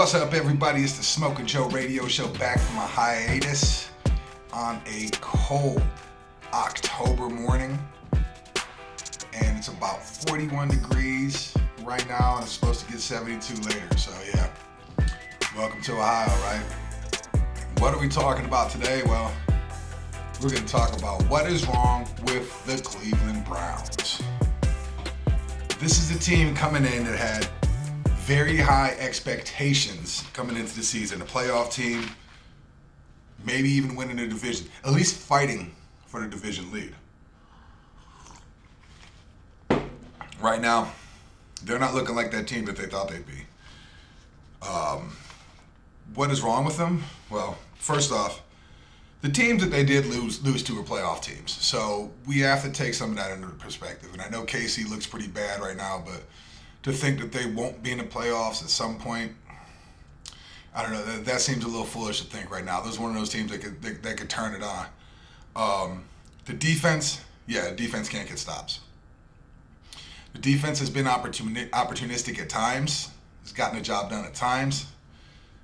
What's up, everybody? It's the Smokin Joe radio show back from a hiatus on a cold October morning. And it's about 41 degrees right now, and it's supposed to get 72 later. So yeah, welcome to Ohio, right? What are we talking about today? Well, we're going to talk about what is wrong with the Cleveland Browns. This is a team coming in that had very high expectations coming into the season. A playoff team, maybe even winning the division, at least fighting for the division lead. Right now, they're not looking like that team that they thought they'd be. What is wrong with them? Well, first off, the teams that they did lose to were playoff teams. So we have to take some of that into perspective. And I know KC looks pretty bad right now, but to think that they won't be in the playoffs at some point, I don't know. That seems a little foolish to think right now. This is one of those teams that could turn it on. The defense, defense can't get stops. The defense has been opportunistic at times. It's gotten the job done at times,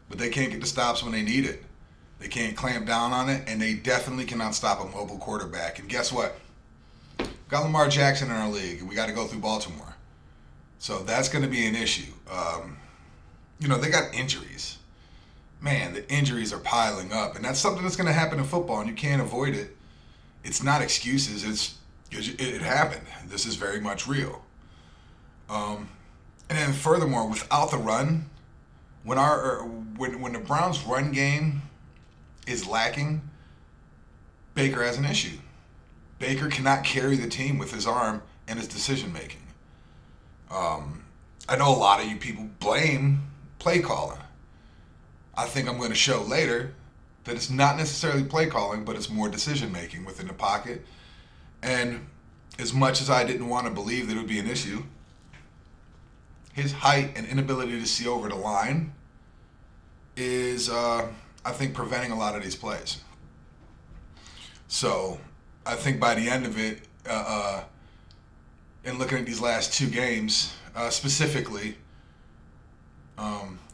but they can't get the stops when they need it. They can't clamp down on it, and they definitely cannot stop a mobile quarterback. And guess what? We've got Lamar Jackson in our league, and we got to go through Baltimore. So that's going to be an issue. They got injuries. Man, the injuries are piling up, and that's something that's going to happen in football, and you can't avoid it. It's not excuses. It happened. This is very much real. And then furthermore, without the run, when the Browns' run game is lacking, Baker has an issue. Baker cannot carry the team with his arm and his decision making. I know a lot of you people blame play calling. I think I'm going to show later that it's not necessarily play calling, but it's more decision making within the pocket. And as much as I didn't want to believe that it would be an issue, his height and inability to see over the line is, I think, preventing a lot of these plays. So I think by the end of it, and looking at these last two games specifically,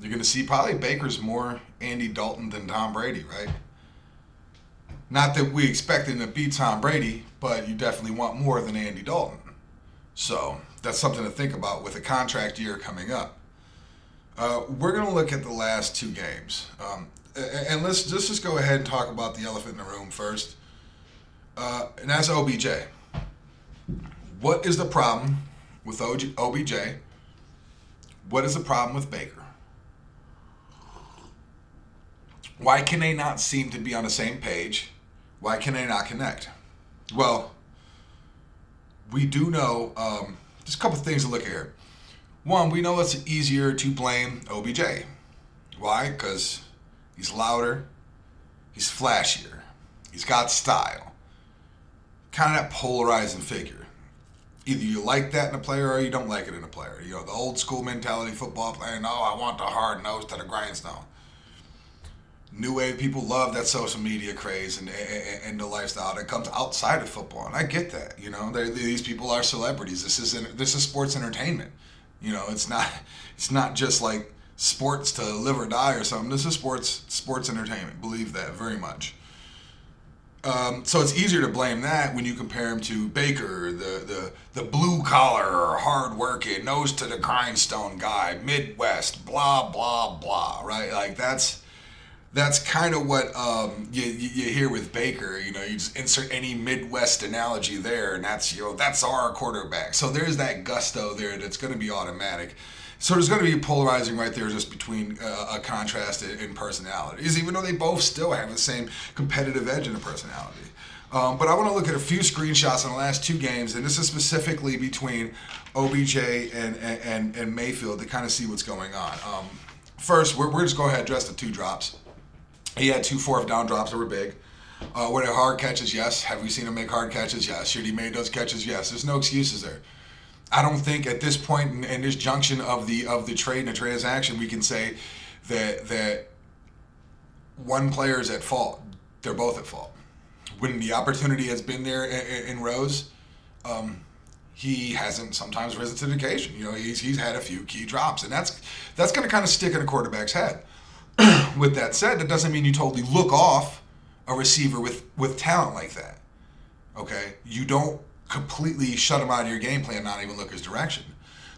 you're going to see probably Baker's more Andy Dalton than Tom Brady, right? Not that we expect him to beat Tom Brady, but you definitely want more than Andy Dalton. So that's something to think about with a contract year coming up. We're going to look at the last two games. And let's just go ahead and talk about the elephant in the room first. And that's OBJ. What is the problem with OBJ? What is the problem with Baker? Why can they not seem to be on the same page? Why can they not connect? Well, we do know, just a couple things to look at here. One, we know it's easier to blame OBJ. Why? Because he's louder, he's flashier, he's got style. Kind of that polarizing figure. Either you like that in a player or you don't like it in a player. You know, the old school mentality football player, no, I want the hard nose to the grindstone. New wave people love that social media craze and the lifestyle that comes outside of football. And I get that, these people are celebrities. This is sports entertainment. It's not just like sports to live or die or something. This is sports entertainment. Believe that very much. So it's easier to blame that when you compare him to Baker, the blue collar, hard working, nose to the grindstone guy, Midwest, blah blah blah, right? Like that's kind of what you hear with Baker. You just insert any Midwest analogy there, and that's our quarterback. So there's that gusto there that's going to be automatic. So there's going to be polarizing right there just between a contrast in personalities, even though they both still have the same competitive edge in the personality. But I want to look at a few screenshots in the last two games, and this is specifically between OBJ and Mayfield to kind of see what's going on. First, we're just going to address the two drops. He had 2 fourth down drops that were big. Were they hard catches? Yes. Have we seen him make hard catches? Yes. Should he made those catches? Yes. There's no excuses there. I don't think at this point in this junction of the trade and the transaction we can say that one player is at fault. They're both at fault. When the opportunity has been there in Rose, he hasn't sometimes risen to the occasion. He's had a few key drops, and that's going to kind of stick in a quarterback's head. With that said, that doesn't mean you totally look off a receiver with talent like that. Okay, you don't completely shut him out of your game plan, not even look his direction.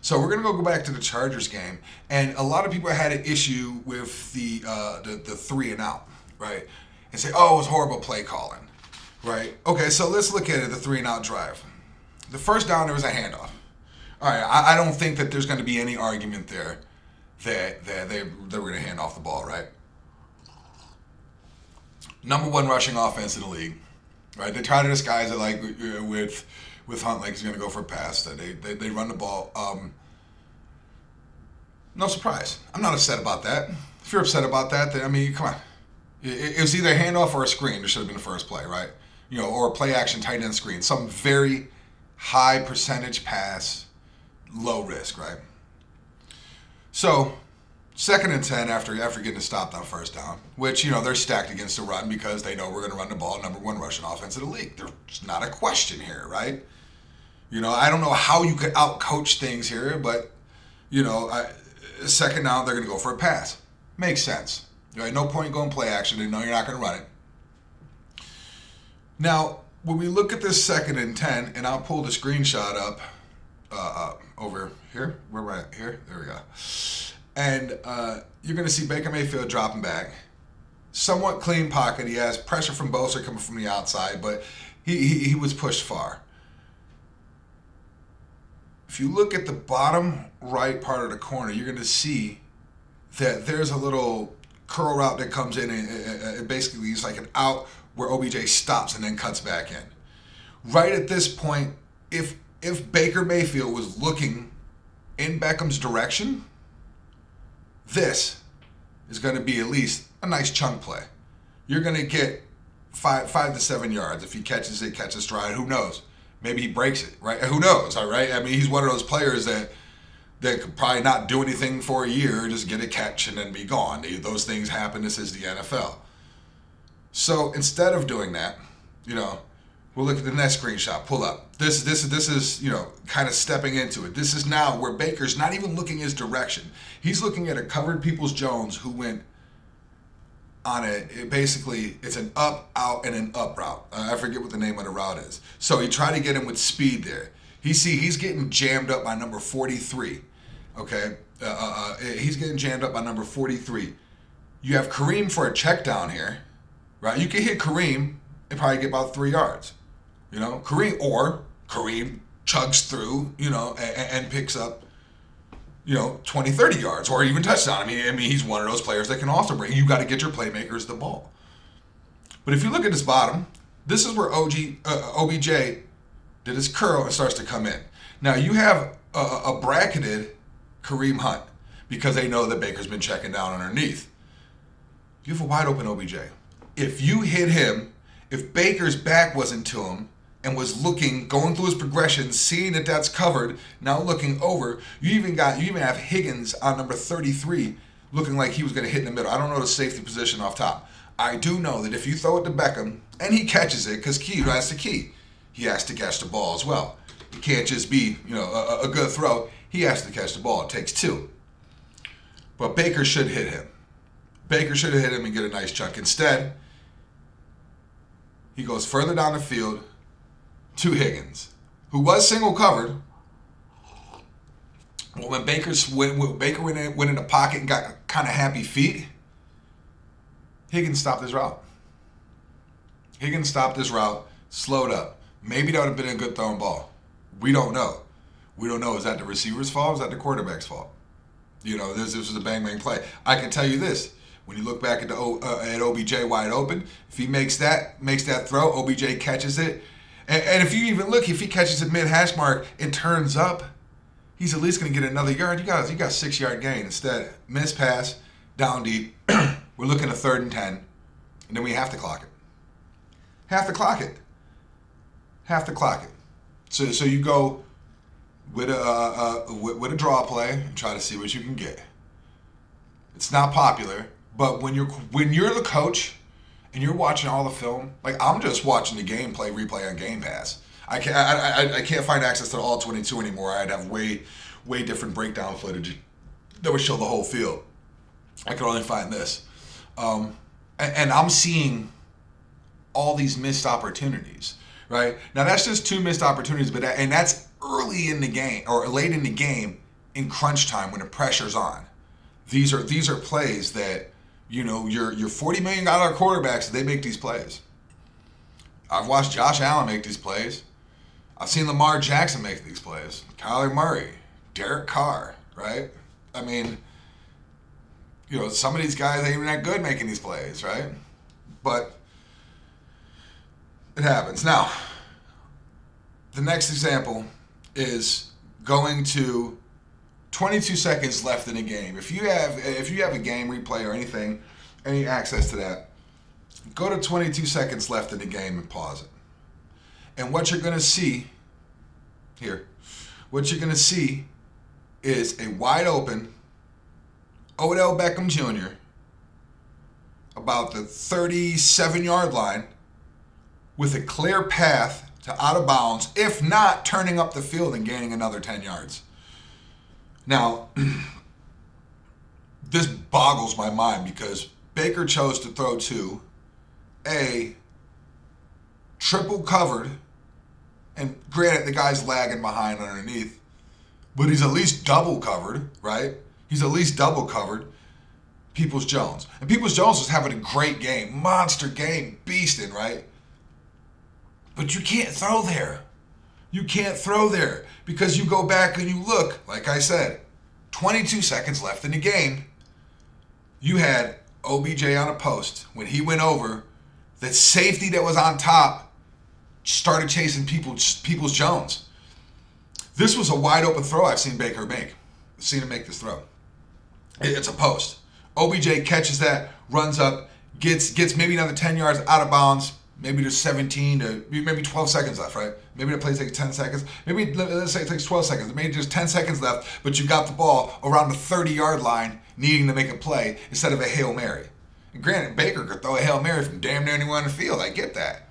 So we're gonna go back to the Chargers game, and a lot of people had an issue with the 3 and out, right? And say, oh, it was horrible play calling, right? Okay, so let's look at it, the 3 and out drive. The first down, there was a handoff. All right, I don't think that there's going to be any argument there that they were going to hand off the ball, right? Number 1 rushing offense in the league, right? They try to disguise it like with Hunt, like he's going to go for a pass. They run the ball. No surprise. I'm not upset about that. If you're upset about that, then, I mean, come on. It was either a handoff or a screen. There should have been the first play, right? Or a play action tight end screen. Some very high percentage pass, low risk, right? So, 2nd and 10 after getting stopped on first down, which, they're stacked against the run because they know we're going to run the ball, number 1 rushing offense in the league. There's not a question here, right? I don't know how you could out-coach things here, but, 2nd down, they're going to go for a pass. Makes sense. Right? No point going play action. They know you're not going to run it. Now, when we look at this 2nd and 10, and I'll pull the screenshot up over here. Where am I at? Here? There we go. And you're going to see Baker Mayfield dropping back. Somewhat clean pocket. He has pressure from Bosa coming from the outside, but he was pushed far. If you look at the bottom right part of the corner, you're going to see that there's a little curl route that comes in, and basically it's like an out where OBJ stops and then cuts back in. Right at this point, if Baker Mayfield was looking in Beckham's direction, this is going to be at least a nice chunk play. You're going to get 5 to 7 yards. If he catches it, catches stride, who knows? Maybe he breaks it, right? Who knows, all right? I mean, he's one of those players that could probably not do anything for a year, just get a catch and then be gone. Those things happen. This is the NFL. So instead of doing that, we'll look at the next screenshot. Pull up. This is kind of stepping into it. This is now where Baker's not even looking his direction. He's looking at a covered Peoples-Jones who went on basically it's an up, out, and an up route. I forget what the name of the route is. So he tried to get him with speed there. He's getting jammed up by number 43. Okay, he's getting jammed up by number 43. You have Kareem for a check down here, right? You can hit Kareem and probably get about 3 yards. Kareem chugs through, and picks up, 20, 30 yards or even touchdown. I mean, he's one of those players that can also bring. You got to get your playmakers the ball. But if you look at this bottom, this is where OBJ did his curl and starts to come in. Now you have a bracketed Kareem Hunt because they know that Baker's been checking down underneath. You have a wide open OBJ. If you hit him, if Baker's back wasn't to him and was going through his progression, seeing that that's covered, now looking over, you even have Higgins on number 33 looking like he was going to hit in the middle. I don't know the safety position off top. I do know that if you throw it to Beckham and he catches it, because that's the key, he has to catch the ball as well. It can't just be a good throw. He has to catch the ball. It takes 2. But Baker should hit him. Baker should have hit him and get a nice chunk. Instead, he goes further down the field to Higgins, who was single covered. Well, when Baker went in the pocket and got kind of happy feet, Higgins stopped his route. Slowed up. Maybe that would have been a good thrown ball. We don't know. Is that the receiver's fault? Is that the quarterback's fault? This was a bang play. I can tell you this. When you look back at OBJ wide open, if he makes that throw, OBJ catches it. And if you even look, if he catches it mid-hash mark and turns up, he's at least going to get another yard. You got 6-yard gain. Instead, miss pass, down deep. We're looking at 3rd and 10, and then we have to clock it. Have to clock it. So you go with a draw play and try to see what you can get. It's not popular, but when you're the coach and you're watching all the film, like I'm just watching the replay on Game Pass. I can't find access to all 22 anymore. I'd have way different breakdown footage that would show the whole field. I could only find this, and I'm seeing all these missed opportunities. Right now, that's just 2 missed opportunities, but that's early in the game or late in the game in crunch time when the pressure's on. These are plays that your $40 million quarterbacks, they make these plays. I've watched Josh Allen make these plays. I've seen Lamar Jackson make these plays. Kyler Murray, Derek Carr, right? I mean, some of these guys ain't even that good making these plays, right? But it happens. Now, the next example is going to 22 seconds left in a game. If you have a game replay or anything, any access to that, go to 22 seconds left in the game and pause it. And what you're going to see is a wide open Odell Beckham Jr. about the 37-yard line with a clear path to out of bounds, if not turning up the field and gaining another 10 yards. Now, this boggles my mind because Baker chose to throw to a triple covered, and granted the guy's lagging behind underneath, but he's at least double covered, right? He's at least double covered Peoples-Jones. And Peoples-Jones was having a great game, monster game, beasting, right? But you can't throw there. You can't throw there because you go back and you look, like I said, 22 seconds left in the game. You had OBJ on a post. When he went over, that safety that was on top started chasing Peoples-Jones. This was a wide open throw I've seen Baker make. I've seen him make this throw. It's a post. OBJ catches that, runs up, gets maybe another 10 yards out of bounds. Maybe there's 17 to maybe 12 seconds left, right? Maybe the play takes 10 seconds. Maybe let's say it takes 12 seconds. Maybe there's 10 seconds left, but you got the ball around the 30-yard line needing to make a play instead of a Hail Mary. And granted, Baker could throw a Hail Mary from damn near anywhere on the field. I get that.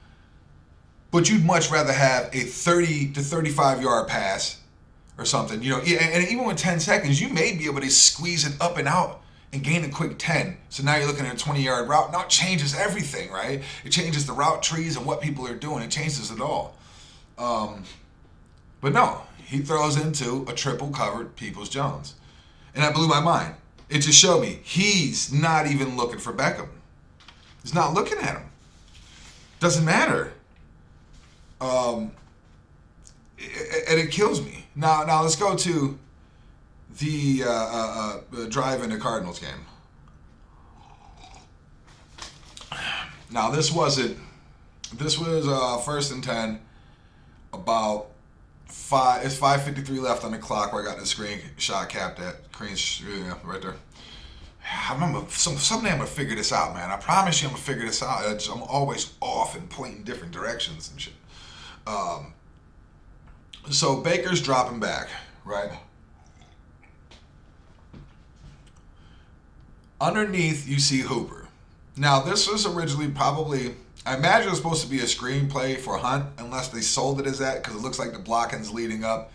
But you'd much rather have a 30 to 35-yard pass or something. And even with 10 seconds, you may be able to squeeze it up and out and gain a quick 10. So now you're looking at a 20-yard route. Now it changes everything, right? It changes the route trees and what people are doing. It changes it all. But no, he throws into a triple covered Peoples-Jones. And that blew my mind. It just showed me he's not even looking for Beckham. He's not looking at him. Doesn't matter. And it kills me. Now let's go to the drive in the Cardinals game. Now this was 1st and 10, about 5:53 left on the clock where I got the screenshot capped at right there. I remember someday I'm gonna figure this out, man. I promise you I'm gonna figure this out. I'm always off and pointing different directions and shit. So Baker's dropping back, right? Underneath, you see Hooper. Now, this was originally I imagine it was supposed to be a screenplay for Hunt, unless they sold it as that, because it looks like the blocking's leading up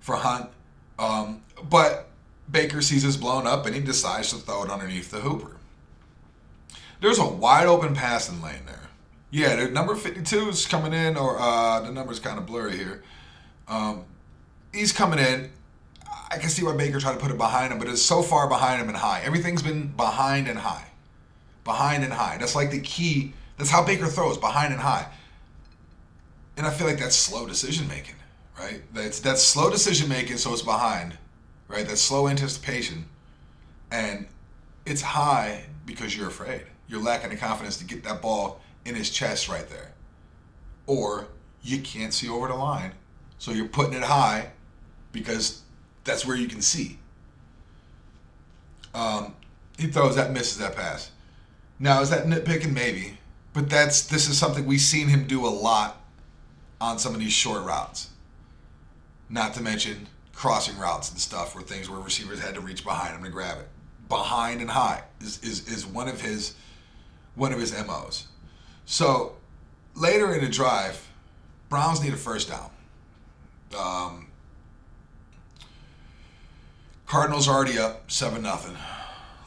for Hunt. But Baker sees this blown up, and he decides to throw it underneath the Hooper. There's a wide open passing lane there. Yeah, the number 52 is coming in, or the number's kind of blurry here. He's coming in. I can see why Baker tried to put it behind him, but it's so far behind him and high. Everything's been behind and high. Behind and high. That's like the key. That's how Baker throws, behind and high. And I feel like that's slow decision making, right? That's slow decision making, so it's behind, right? That's slow anticipation. And it's high because you're afraid. You're lacking the confidence to get that ball in his chest right there. Or you can't see over the line, so you're putting it high because that's where you can see. He throws that, misses that pass. Now, is that nitpicking? Maybe. But this is something we've seen him do a lot on some of these short routes. Not to mention crossing routes and stuff where receivers had to reach behind him to grab it. Behind and high is one of his MOs. So later in the drive, Browns need a first down. Cardinals already up 7-0.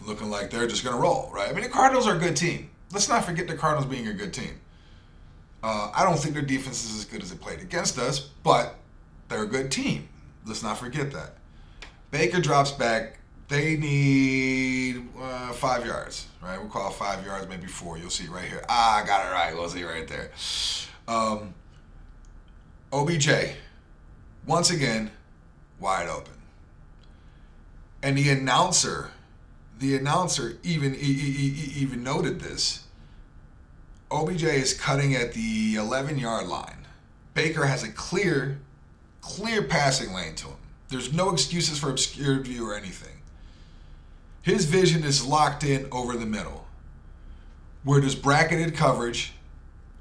Looking like they're just going to roll, right? I mean, the Cardinals are a good team. Let's not forget the Cardinals being a good team. I don't think their defense is as good as it played against us, but they're a good team. Let's not forget that. Baker drops back. They need 5 yards, right? We'll call it 5 yards, maybe 4. You'll see right here. I got it right. We'll see right there. OBJ, once again, wide open. And the announcer even noted this. OBJ is cutting at the 11-yard line. Baker has a clear passing lane to him. There's no excuses for obscured view or anything. His vision is locked in over the middle, where there's bracketed coverage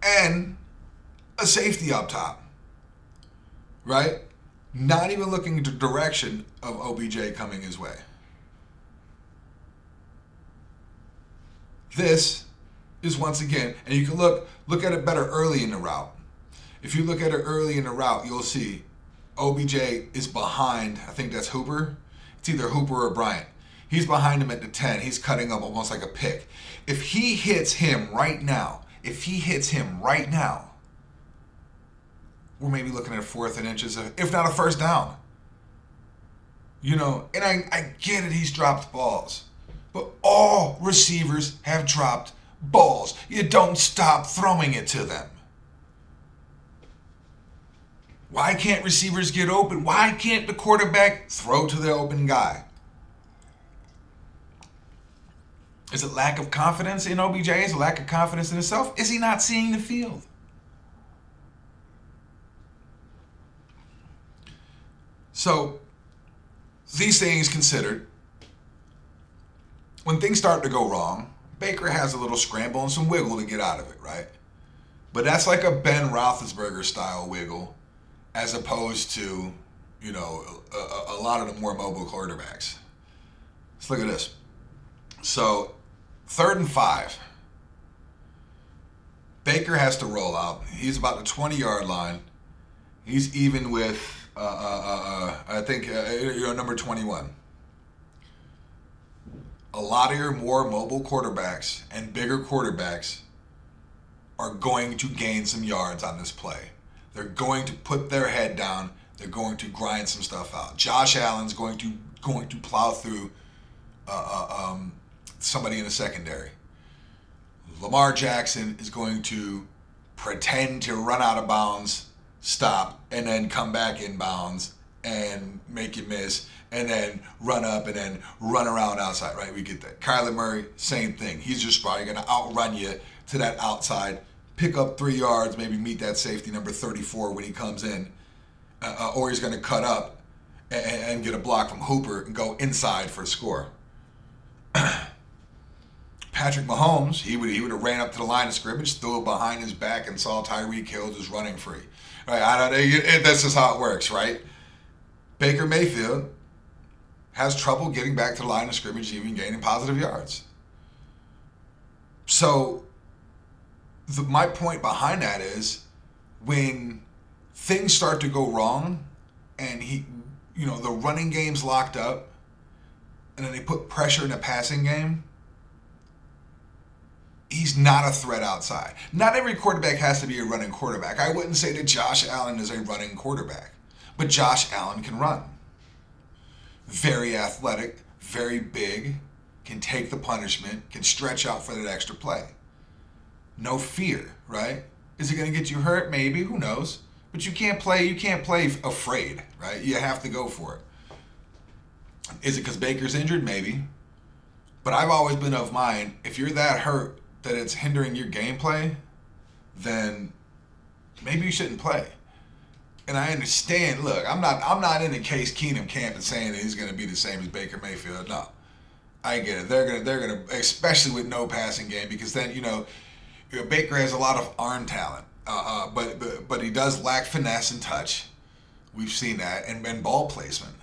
and a safety up top, right? Not even looking in the direction of OBJ coming his way. This is once again, and you can look at it better early in the route. If you look at it early in the route, you'll see OBJ is behind, I think that's Hooper. It's either Hooper or Bryant. He's behind him at the 10. He's cutting up almost like a pick. If he hits him right now, we're maybe looking at a 4th and inches, if not a first down. You know, and I get it, he's dropped balls. But all receivers have dropped balls. You don't stop throwing it to them. Why can't receivers get open? Why can't the quarterback throw to the open guy? Is it lack of confidence in OBJ? Is it lack of confidence in himself? Is he not seeing the field? So, these things considered, when things start to go wrong, Baker has a little scramble and some wiggle to get out of it, right? But that's like a Ben Roethlisberger style wiggle, as opposed to, you know, a lot of the more mobile quarterbacks. Let's look at this. So, 3rd and 5. Baker has to roll out. He's about the 20-yard line. He's even with, I think, number 21. A lot of your more mobile quarterbacks and bigger quarterbacks are going to gain some yards on this play. They're going to put their head down. They're going to grind some stuff out. Josh Allen's going to plow through somebody in the secondary. Lamar Jackson is going to pretend to run out of bounds, stop, and then come back in bounds and make you miss, and then run up and then run around outside, right? We get that. Kyler Murray, same thing. He's just probably going to outrun you to that outside, pick up 3 yards, maybe meet that safety number 34 when he comes in, or he's going to cut up and get a block from Hooper and go inside for a score. Patrick Mahomes, he would have ran up to the line of scrimmage, threw it behind his back, and saw Tyreek Hill just running free. Right? That's just how it works, right? Baker Mayfield has trouble getting back to the line of scrimmage, even gaining positive yards. So, my point behind that is, when things start to go wrong, and the running game's locked up, and then they put pressure in the passing game, he's not a threat outside. Not every quarterback has to be a running quarterback. I wouldn't say that Josh Allen is a running quarterback, but Josh Allen can run. Very athletic, very big, can take the punishment, can stretch out for that extra play. No fear, right? Is it going to get you hurt? Maybe, who knows? But you can't play afraid, right? You have to go for it. Is it because Baker's injured? Maybe. But I've always been of mind, if you're that hurt that it's hindering your gameplay, then maybe you shouldn't play. And I understand, look, I'm not in the Case Keenum camp and saying that he's going to be the same as Baker Mayfield. No. I get it. They're gonna, especially with no passing game, because then, Baker has a lot of arm talent, but he does lack finesse and touch. We've seen that, and ball placement.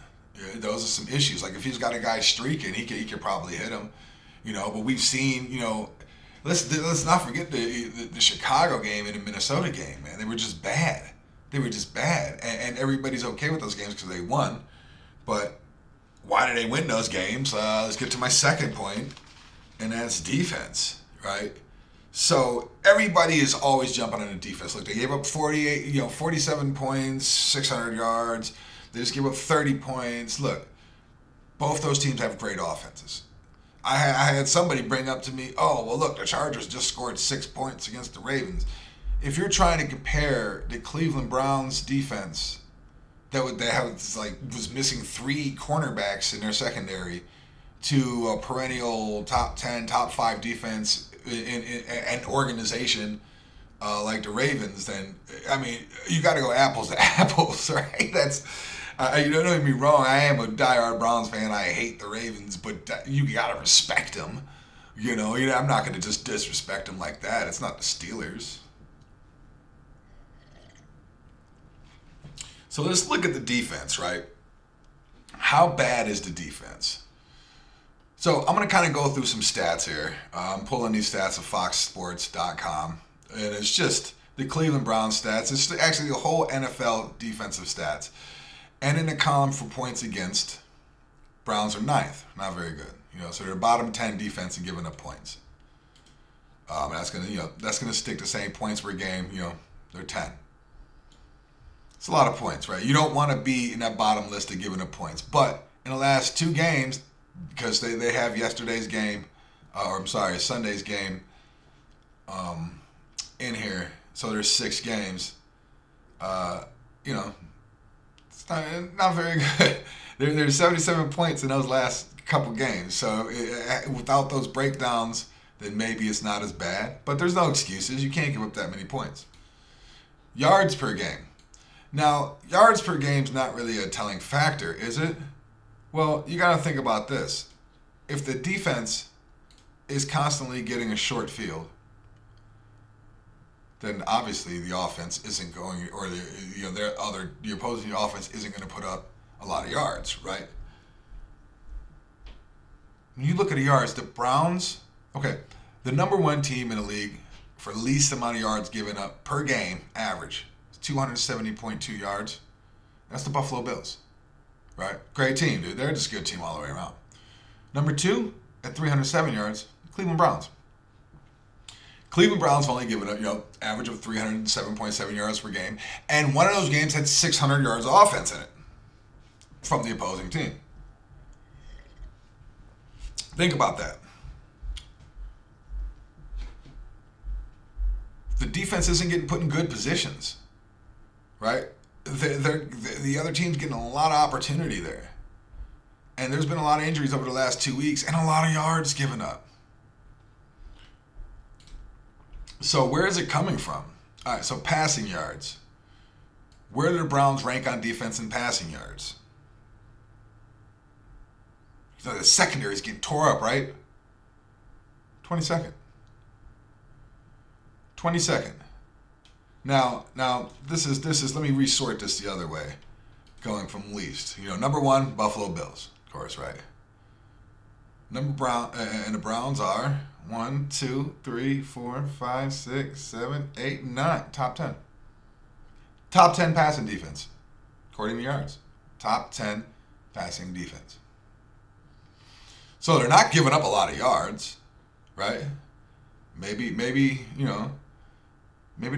Those are some issues. Like if he's got a guy streaking, he could probably hit him, But we've seen, let's not forget the Chicago game and the Minnesota game, man. They were just bad. They were just bad. And everybody's okay with those games because they won. But why did they win those games? Let's get to my second point, and that's defense, right? So everybody is always jumping on the defense. Look, they gave up 47 points, 600 yards. They just gave up 30 points. Look, both those teams have great offenses. I had somebody bring up to me, oh, well, look, the Chargers just scored 6 points against the Ravens. If you're trying to compare the Cleveland Browns defense was missing 3 cornerbacks in their secondary to a perennial top 10, top 5 defense in an organization like the Ravens, then, I mean, you got to go apples to apples, right? You don't get me wrong, I am a diehard Browns fan. I hate the Ravens, but you got to respect them. I'm not going to just disrespect them like that. It's not the Steelers. So let's look at the defense, right? How bad is the defense? So I'm going to kind of go through some stats here. I'm pulling these stats of foxsports.com, and it's just the Cleveland Browns stats. It's actually the whole NFL defensive stats. And in the column for points against, Browns are 9th. Not very good. So they're bottom 10 defense in giving up points. That's gonna stick the same points per game. They're 10. It's a lot of points, right? You don't want to be in that bottom list of giving up points. But in the last 2 games, because they have Sunday's game in here, so there's 6 games. It's not very good. There's 77 points in those last couple games. So without those breakdowns, then maybe it's not as bad. But there's no excuses. You can't give up that many points. Yards per game. Now, yards per game is not really a telling factor, is it? Well, you got to think about this. If the defense is constantly getting a short field, then obviously the offense isn't going, or the opposing offense isn't going to put up a lot of yards, right? When you look at the yards, the Browns, the number 1 team in the league for least amount of yards given up per game, average, 270.2 yards. That's the Buffalo Bills, right? Great team, dude. They're just a good team all the way around. Number 2 at 307 yards, Cleveland Browns. Cleveland Browns have only given up, average of 307.7 yards per game, and one of those games had 600 yards of offense in it from the opposing team. Think about that. The defense isn't getting put in good positions, right? The other team's getting a lot of opportunity there. And there's been a lot of injuries over the last 2 weeks and a lot of yards given up. So where is it coming from? All right, so passing yards. Where do the Browns rank on defense in passing yards? The secondary is getting tore up, right? 22nd. 22nd. Now this is let me resort this the other way, going from least. Number 1, Buffalo Bills, of course, right? And the Browns are 1, 2, 3, 4, 5, 6, 7, 8, 9. Top 10. Top 10 passing defense, according to yards. Top 10 passing defense. So they're not giving up a lot of yards, right? Maybe they're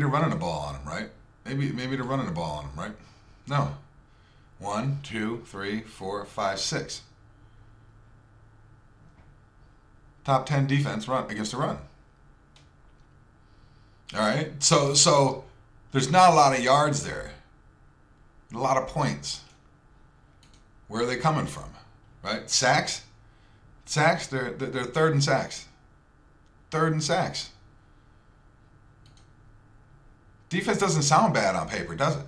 running the ball on them, right? Maybe they're running the ball on them, right? No. 1, 2, 3, 4, 5, 6. Top 10 defense run against the run. All right? So there's not a lot of yards there. A lot of points. Where are they coming from? Right? Sacks? Sacks, they're third in sacks. Third in sacks. Defense doesn't sound bad on paper, does it?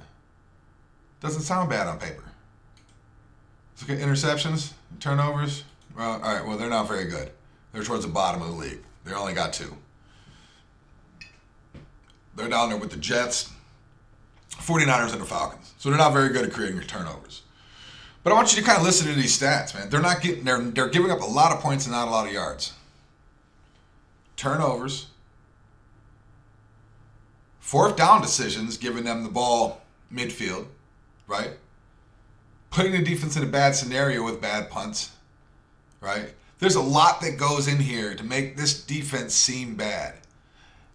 Doesn't sound bad on paper. Let's look at interceptions, turnovers. Well, all right, well, they're not very good. They're towards the bottom of the league. They only got 2. They're down there with the Jets, 49ers, and the Falcons. So they're not very good at creating turnovers. But I want you to kind of listen to these stats, man. They're giving up a lot of points and not a lot of yards. Turnovers. 4th down decisions, giving them the ball midfield, right? Putting the defense in a bad scenario with bad punts, right? There's a lot that goes in here to make this defense seem bad.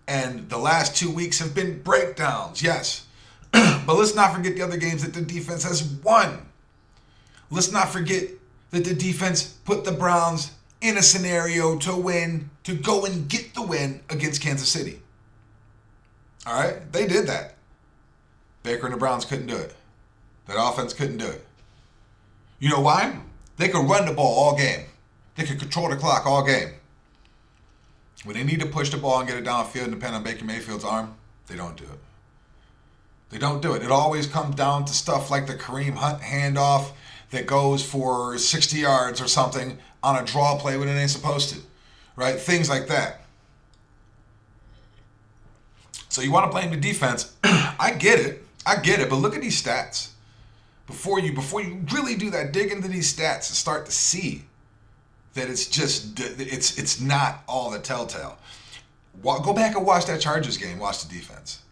And the last 2 weeks have been breakdowns, yes. But let's not forget the other games that the defense has won. Let's not forget that the defense put the Browns in a scenario to win, to go and get the win against Kansas City. All right? They did that. Baker and the Browns couldn't do it. That offense couldn't do it. You know why? They could run the ball all game. They could control the clock all game. When they need to push the ball and get it downfield and depend on Baker Mayfield's arm, they don't do it. They don't do it. It always comes down to stuff like the Kareem Hunt handoff that goes for 60 yards or something on a draw play when it ain't supposed to, right? Things like that. So you want to blame the defense. I get it, but look at these stats. Before you really do that, dig into these stats and start to see that it's not all the telltale. Go back and watch that Chargers game. Watch the defense.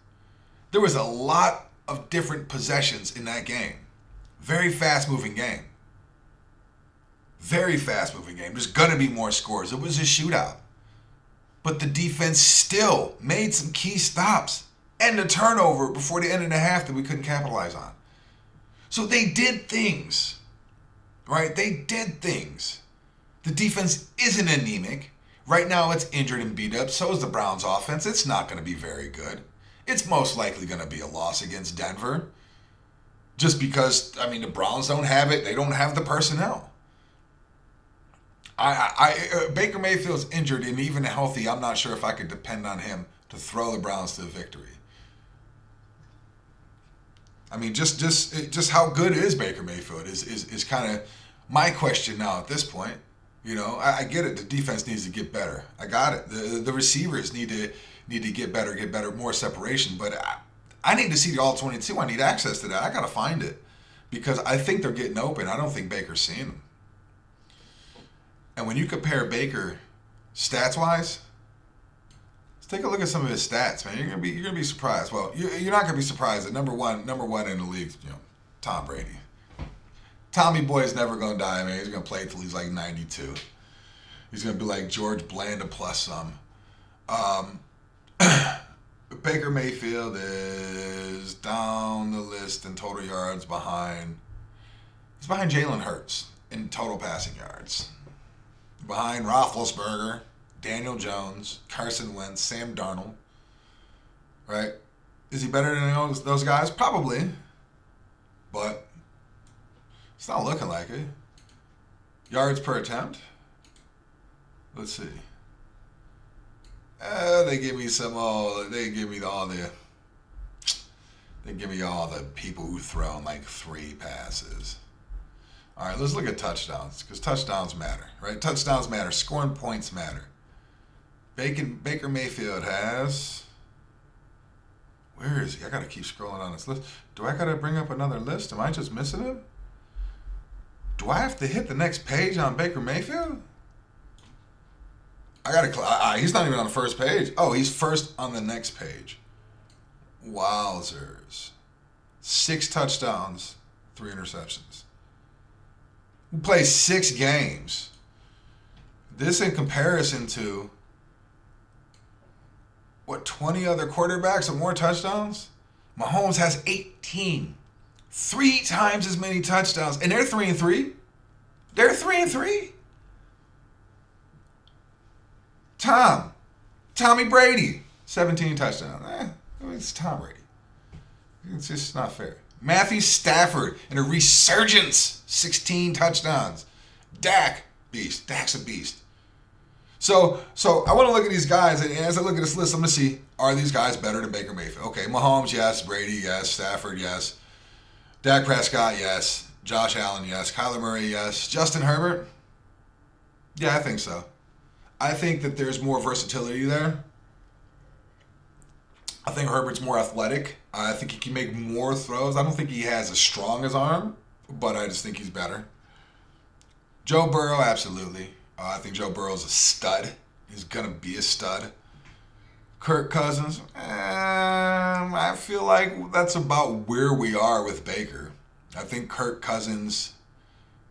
There was a lot of different possessions in that game. Very fast-moving game. Very fast-moving game. There's going to be more scores. It was a shootout. But the defense still made some key stops and a turnover before the end of the half that we couldn't capitalize on. So they did things, right? They did things. The defense isn't anemic. Right now it's injured and beat up. So is the Browns offense. It's not going to be very good. It's most likely going to be a loss against Denver. Just because, the Browns don't have it. They don't have the personnel. Baker Mayfield's injured, and even healthy, I'm not sure if I could depend on him to throw the Browns to victory. Just how good is Baker Mayfield is kind of my question now at this point. I get it. The defense needs to get better. I got it. The receivers need to get better, more separation. But I need to see the all-22. I need access to that. I got to find it because I think they're getting open. I don't think Baker's seeing them. And when you compare Baker stats-wise, let's take a look at some of his stats, man. You're gonna be surprised. Well, you're not gonna be surprised that number one in the league, Tom Brady. Tommy Boy's never gonna die, man. He's gonna play till he's like 92. He's gonna be like George Blanda plus some. Baker Mayfield is down the list in total yards behind. He's behind Jalen Hurts in total passing yards. Behind Roethlisberger, Daniel Jones, Carson Wentz, Sam Darnold. Right? Is he better than those guys? Probably. But it's not looking like it. Yards per attempt. Let's see. They give me all the people who throw like 3 passes. All right, let's look at touchdowns because touchdowns matter, right? Touchdowns matter. Scoring points matter. Baker Mayfield has. Where is he? I got to keep scrolling on this list. Do I got to bring up another list? Am I just missing him? Do I have to hit the next page on Baker Mayfield? He's not even on the first page. Oh, he's first on the next page. Wowzers. 6 touchdowns, 3 interceptions. We play 6 games. This in comparison to, 20 other quarterbacks with more touchdowns? Mahomes has 18. 3 times as many touchdowns. And they're 3-3. They're 3-3. Tommy Brady, 17 touchdowns. It's Tom Brady. It's just not fair. Matthew Stafford in a resurgence, 16 touchdowns. Dak's a beast. So I want to look at these guys, and as I look at this list, I'm going to see, are these guys better than Baker Mayfield? Okay, Mahomes, yes. Brady, yes. Stafford, yes. Dak Prescott, yes. Josh Allen, yes. Kyler Murray, yes. Justin Herbert? Yeah, I think so. I think that there's more versatility there. I think Herbert's more athletic. I think he can make more throws. I don't think he has as strong as arm, but I just think he's better. Joe Burrow, absolutely. I think Joe Burrow's a stud. He's going to be a stud. Kirk Cousins, I I feel like that's about where we are with Baker. I think Kirk Cousins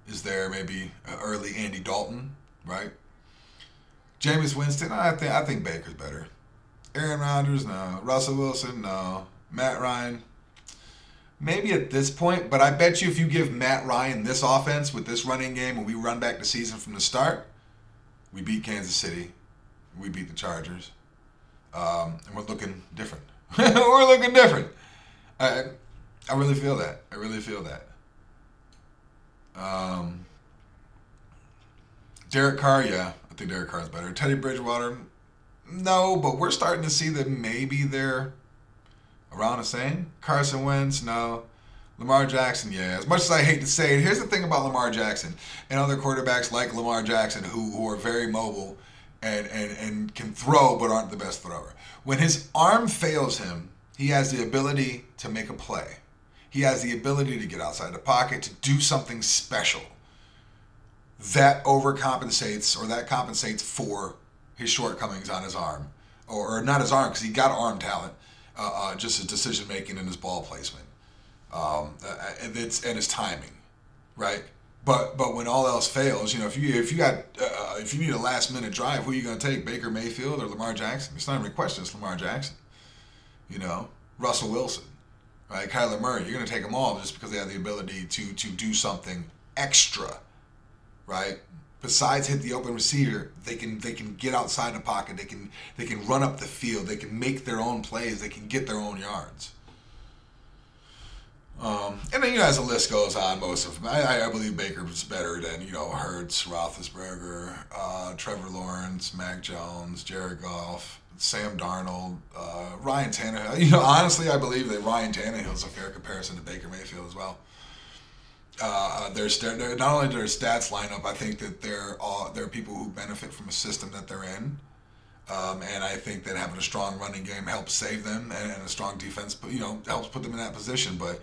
is there, maybe early Andy Dalton, right? Jameis Winston, I think Baker's better. Aaron Rodgers, no. Russell Wilson, no. Matt Ryan, maybe at this point, but I bet you if you give Matt Ryan this offense with this running game and we run back the season from the start, we beat Kansas City, we beat the Chargers, and we're looking different. We're looking different. I really feel that. I really feel that. Derek Carr, yeah. I think Derek Carr's better. Teddy Bridgewater, no, but we're starting to see that maybe they're around the same. Carson Wentz, no. Lamar Jackson, yeah. As much as I hate to say it, here's the thing about Lamar Jackson and other quarterbacks like Lamar Jackson who are very mobile and can throw but aren't the best thrower. When his arm fails him, he has the ability to make a play. He has the ability to get outside the pocket, to do something special. That overcompensates, or that compensates for his shortcomings on his arm. Or not his arm, because he got arm talent. Just his decision making and his ball placement. And his timing. Right? But when all else fails, if you need a last minute drive, who are you going to take? Baker Mayfield or Lamar Jackson? It's not even a question, it's Lamar Jackson. Russell Wilson. Right? Kyler Murray, you're going to take them all just because they have the ability to do something extra. Right? Besides hit the open receiver, they can get outside the pocket. They can run up the field. They can make their own plays. They can get their own yards. And then as the list goes on, most of them, I believe Baker's better than Hurts, Roethlisberger, Trevor Lawrence, Mac Jones, Jared Goff, Sam Darnold, Ryan Tannehill. Honestly, I believe that Ryan Tannehill is a fair comparison to Baker Mayfield as well. Not only do their stats line up, I think that there are people who benefit from a system that they're in, and I think that having a strong running game helps save them, and a strong defense, helps put them in that position. But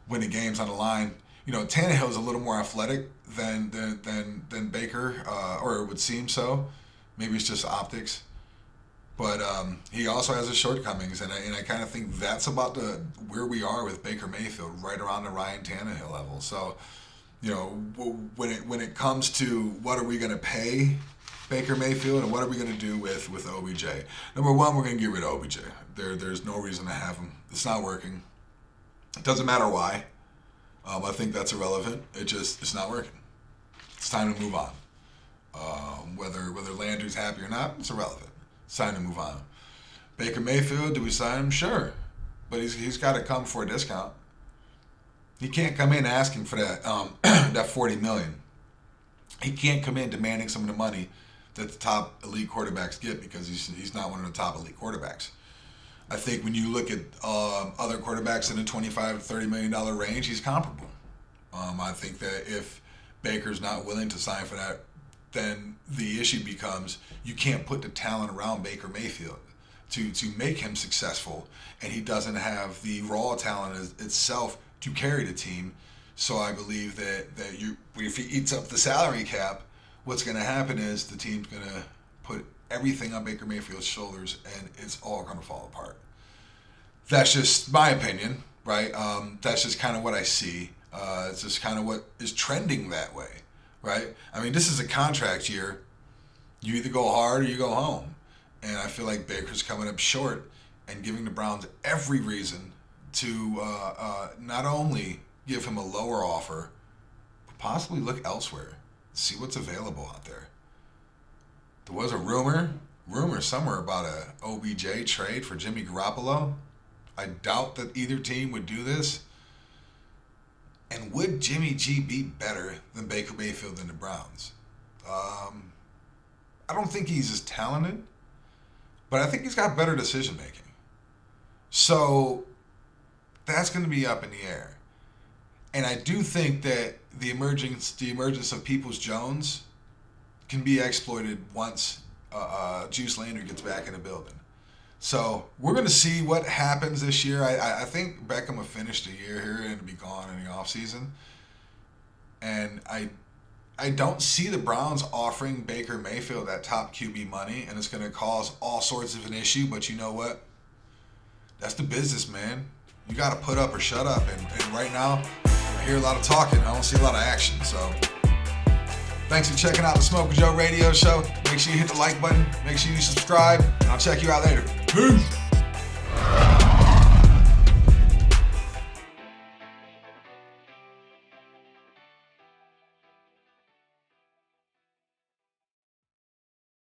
when the game's on the line, Tannehill's a little more athletic than Baker, or it would seem so. Maybe it's just optics. But he also has his shortcomings, and I kind of think that's about where we are with Baker Mayfield, right around the Ryan Tannehill level. So, when it comes to what are we going to pay Baker Mayfield and what are we going to do with OBJ? Number one, we're going to get rid of OBJ. There's no reason to have him. It's not working. It doesn't matter why. I think that's irrelevant. It's not working. It's time to move on. Whether Landry's happy or not, it's irrelevant. It's time to move on. Baker Mayfield, do we sign him? Sure. But he's got to come for a discount. He can't come in asking for that that $40 million. He can't come in demanding some of the money that the top elite quarterbacks get because he's not one of the top elite quarterbacks. I think when you look at other quarterbacks in the $25 to $30 million range, he's comparable. I think that if Baker's not willing to sign for that, then the issue becomes you can't put the talent around Baker Mayfield to make him successful, and he doesn't have the raw talent itself to carry the team. So I believe that if he eats up the salary cap, what's going to happen is the team's going to put everything on Baker Mayfield's shoulders, and it's all going to fall apart. That's just my opinion, right? That's just kind of what I see. It's just kind of what is trending that way. Right? I mean, this is a contract year. You either go hard or you go home. And I feel like Baker's coming up short and giving the Browns every reason to not only give him a lower offer, but possibly look elsewhere. See what's available out there. There was a rumor somewhere about a OBJ trade for Jimmy Garoppolo. I doubt that either team would do this. And would Jimmy G be better than Baker Mayfield in the Browns? I don't think he's as talented, but I think he's got better decision making. So that's going to be up in the air. And I do think that the emergence of Peoples-Jones can be exploited once Juice Landry gets back in the building. So we're going to see what happens this year. I think Beckham will finish the year here and be gone in the offseason. And I don't see the Browns offering Baker Mayfield that top QB money, and it's going to cause all sorts of an issue. But you know what? That's the business, man. You got to put up or shut up. And right now, I hear a lot of talking. I don't see a lot of action. So thanks for checking out the Smokin Joe radio show. Make sure you hit the like button. Make sure you subscribe. And I'll check you out later. Peace.